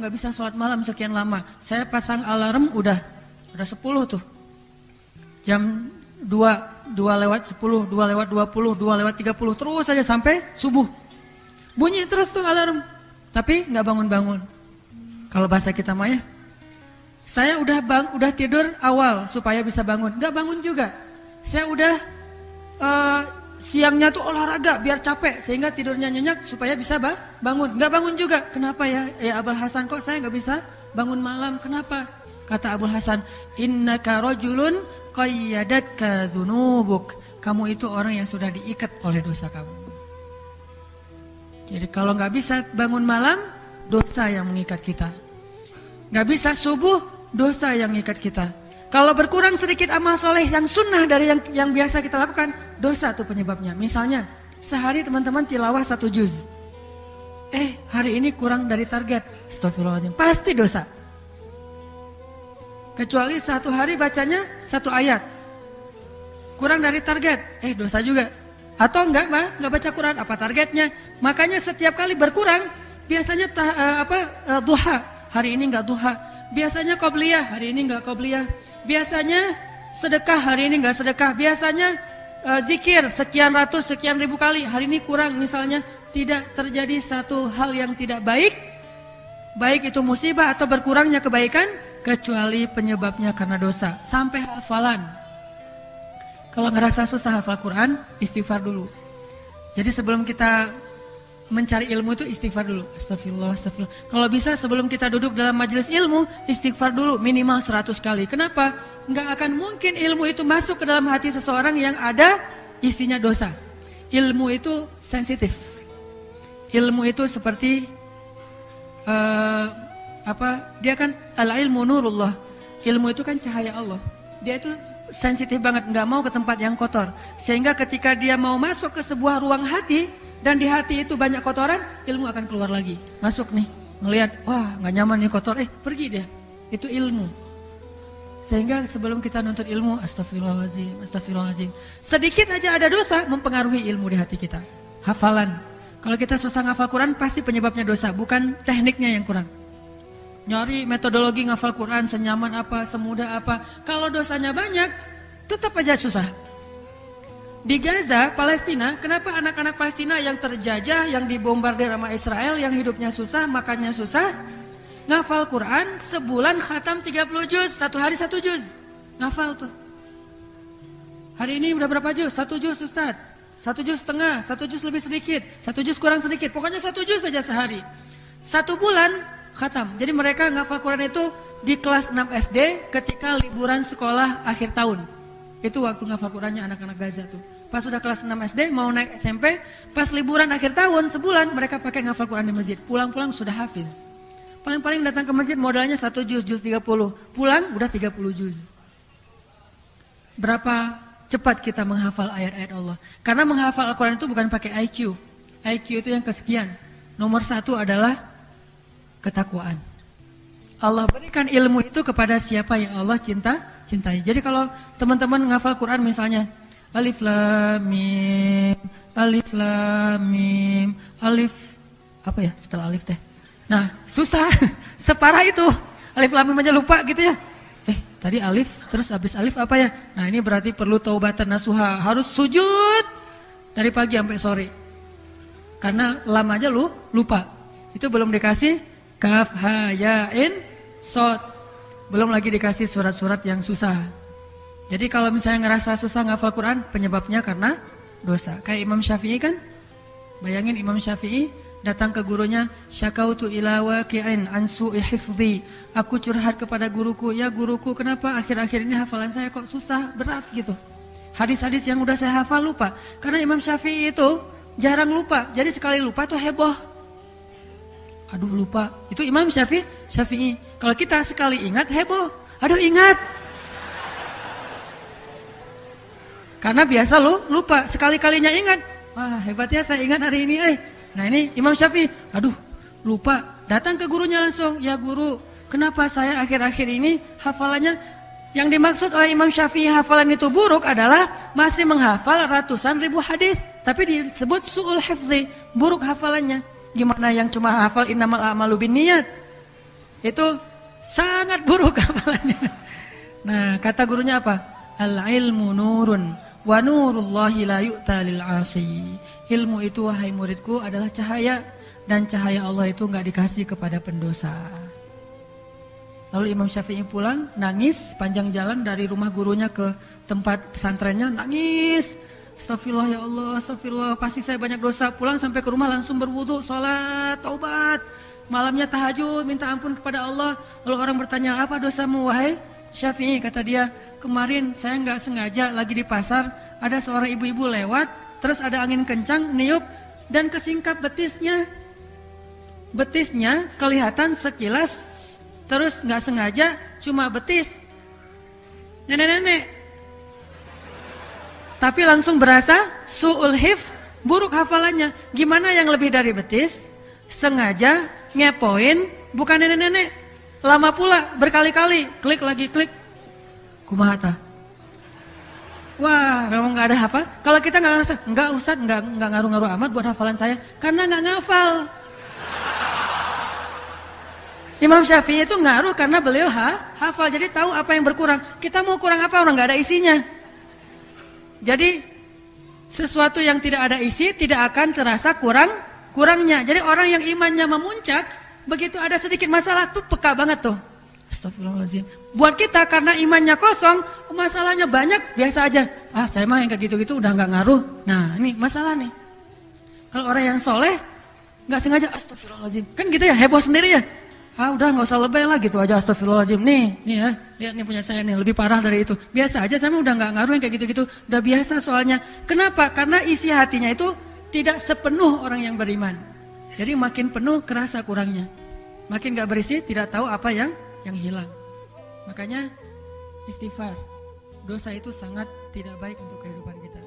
nggak bisa sholat malam sekian lama. Saya pasang alarm udah 10 tuh. Jam 2 lewat 10, 2 lewat 20, 2 lewat 30 terus saja sampai subuh. Bunyi terus tuh alarm. Tapi nggak bangun-bangun. Kalau bahasa kita mah ya. Saya udah tidur awal supaya bisa bangun. Nggak bangun juga. Saya udah siangnya tuh olahraga biar capek sehingga tidurnya nyenyak supaya bisa bangun. Nggak bangun juga. Kenapa ya? Ya Abul Hasan, kok saya nggak bisa bangun malam? Kenapa? Kata Abul Hasan, innaka rajulun qayyadatka dzunubuk. Kamu itu orang yang sudah diikat oleh dosa kamu. Jadi kalau nggak bisa bangun malam, dosa yang mengikat kita. Nggak bisa subuh, dosa yang mengikat kita. Kalau berkurang sedikit amal soleh yang sunnah dari yang biasa kita lakukan, dosa itu penyebabnya. Misalnya, sehari teman-teman tilawah 1 juz. Hari ini kurang dari target. Astagfirullahaladzim, pasti dosa. Kecuali 1 hari bacanya 1 ayat. Kurang dari target, dosa juga. Atau enggak baca Quran, apa targetnya? Makanya setiap kali berkurang, biasanya duha. Hari ini enggak duha. Biasanya qobliyah, hari ini enggak qobliyah. Biasanya sedekah, hari ini enggak sedekah. Biasanya zikir sekian ratus, sekian ribu kali, hari ini kurang. Misalnya tidak terjadi satu hal yang tidak baik, baik itu musibah atau berkurangnya kebaikan, kecuali penyebabnya karena dosa. Sampai hafalan. Kalau ngerasa susah hafal Quran, istighfar dulu. Jadi sebelum kita mencari ilmu itu istighfar dulu. Astagfirullah, astagfirullah. Kalau bisa sebelum kita duduk dalam majelis ilmu, istighfar dulu minimal 100 kali. Kenapa? Nggak akan mungkin ilmu itu masuk ke dalam hati seseorang yang ada isinya dosa. Ilmu itu sensitif. Ilmu itu seperti dia kan al-ilmu nurullah. Ilmu itu kan cahaya Allah. Dia itu sensitif banget, nggak mau ke tempat yang kotor. Sehingga ketika dia mau masuk ke sebuah ruang hati dan di hati itu banyak kotoran, ilmu akan keluar lagi. Masuk nih, ngelihat, wah nggak nyaman nih kotor, pergi dia. Itu ilmu. Sehingga sebelum kita nuntut ilmu, astagfirullahaladzim, astagfirullahaladzim. Sedikit aja ada dosa mempengaruhi ilmu di hati kita. Hafalan. Kalau kita susah ngafal Quran, pasti penyebabnya dosa, bukan tekniknya yang kurang. Nyari metodologi ngafal Quran senyaman apa, semudah apa. Kalau dosanya banyak, tetap aja susah. Di Gaza, Palestina, kenapa anak-anak Palestina yang terjajah, yang dibombardir sama Israel, yang hidupnya susah, makannya susah, ngafal Quran sebulan khatam 30 juz, 1 hari 1 juz. Ngafal tuh. Hari ini udah berapa juz? 1 juz Ustaz. 1 juz setengah, 1 juz lebih sedikit, 1 juz kurang sedikit. Pokoknya 1 juz saja sehari. 1 bulan khatam. Jadi mereka ngafal Quran itu di kelas 6 SD ketika liburan sekolah akhir tahun. Itu waktu ngafal Qurannya anak-anak Gaza tuh. Pas sudah kelas 6 SD mau naik SMP, pas liburan akhir tahun sebulan mereka pakai ngafal Quran di masjid. Pulang-pulang sudah hafiz. Paling-paling datang ke masjid modalnya 1 juz, juz 30. Pulang udah 30 juz. Berapa cepat kita menghafal ayat-ayat Allah. Karena menghafal Al-Quran itu bukan pakai IQ. IQ itu yang kesekian. Nomor 1 adalah ketakwaan. Allah berikan ilmu itu kepada siapa yang Allah cintai. Jadi kalau teman-teman menghafal Quran misalnya alif lam mim, alif lam mim, alif apa ya setelah alif teh. Nah, susah. Separah itu. Alif lam mim aja lupa gitu ya. Tadi alif, terus habis alif apa ya? Nah, ini berarti perlu taubatan nasuha. Harus sujud dari pagi sampai sore. Karena lam aja lupa. Itu belum dikasih kaf, ha, ya, in, sod. Belum lagi dikasih surat-surat yang susah. Jadi kalau misalnya ngerasa susah ngafal Quran, penyebabnya karena dosa. Kayak Imam Syafi'i kan? Bayangin Imam Syafi'i datang ke gurunya, syakautu ila waqi'in an su'i hifdzi. Aku curhat kepada guruku, ya guruku, kenapa akhir-akhir ini hafalan saya kok susah, berat gitu. Hadis-hadis yang udah saya hafal lupa. Karena Imam Syafi'i itu jarang lupa. Jadi sekali lupa tuh heboh. Aduh lupa. Itu Imam Syafi'i. Kalau kita sekali ingat heboh. Aduh ingat. Karena biasa lupa. Sekali-kalinya ingat. Wah hebat ya saya ingat hari ini. Nah ini Imam Syafi'i. Aduh lupa. Datang ke gurunya langsung. Ya guru, kenapa saya akhir-akhir ini hafalannya. Yang dimaksud oleh Imam Syafi'i hafalan itu buruk adalah masih menghafal ratusan ribu hadis. Tapi disebut su'ul hifzi. Buruk hafalannya. Gimana yang cuma hafal innamal a'malu binniyat? Itu sangat buruk hafalannya. Nah, kata gurunya apa? Al-ilmu nurun wa nurullahi la yu'ta lil 'asi. Ilmu itu wahai muridku adalah cahaya, dan cahaya Allah itu enggak dikasih kepada pendosa. Lalu Imam Syafi'i pulang, nangis panjang jalan dari rumah gurunya ke tempat pesantrennya, nangis. Astagfirullah ya Allah, astagfirullah, pasti saya banyak dosa. Pulang sampai ke rumah langsung berwudu, sholat, taubat. Malamnya tahajud, minta ampun kepada Allah. Lalu orang bertanya, apa dosamu wahai Syafi'i? Kata dia, kemarin saya nggak sengaja lagi di pasar, ada seorang ibu-ibu lewat, terus ada angin kencang, niup, dan kesingkap betisnya. Betisnya kelihatan sekilas, terus nggak sengaja cuma betis nenek-nenek. Tapi langsung berasa su'ul hif, buruk hafalannya. Gimana yang lebih dari betis? Sengaja ngepoin, bukan nenek-nenek. Lama pula, berkali-kali, klik lagi klik. Kumahata. Wah, memang nggak ada hafal. Kalau kita nggak ngerasa, nggak Ustadz, nggak ngaruh-ngaruh amat buat hafalan saya, karena nggak ngafal. Imam Syafi'i itu ngaruh karena beliau hafal, jadi tahu apa yang berkurang. Kita mau kurang apa, orang nggak ada isinya. Jadi sesuatu yang tidak ada isi tidak akan terasa kurangnya. Jadi orang yang imannya memuncak, begitu ada sedikit masalah tuh peka banget tuh. Astagfirullahaladzim. Buat kita karena imannya kosong, masalahnya banyak, biasa aja. Ah, saya mah yang kayak gitu-gitu udah nggak ngaruh. Nah, ini masalah nih. Kalau orang yang soleh nggak sengaja, astagfirullahaladzim, kan gitu ya, heboh sendiri ya. Ah, udah nggak usah lebay lah gitu aja, astagfirullahaladzim. Nih ya, lihat nih punya saya nih, lebih parah dari itu. Biasa aja, saya mah udah nggak ngaruh yang kayak gitu-gitu, udah biasa soalnya. Kenapa? Karena isi hatinya itu tidak sepenuh orang yang beriman. Jadi makin penuh kerasa kurangnya, makin nggak berisi, tidak tahu apa yang hilang. Makanya istighfar, dosa itu sangat tidak baik untuk kehidupan kita.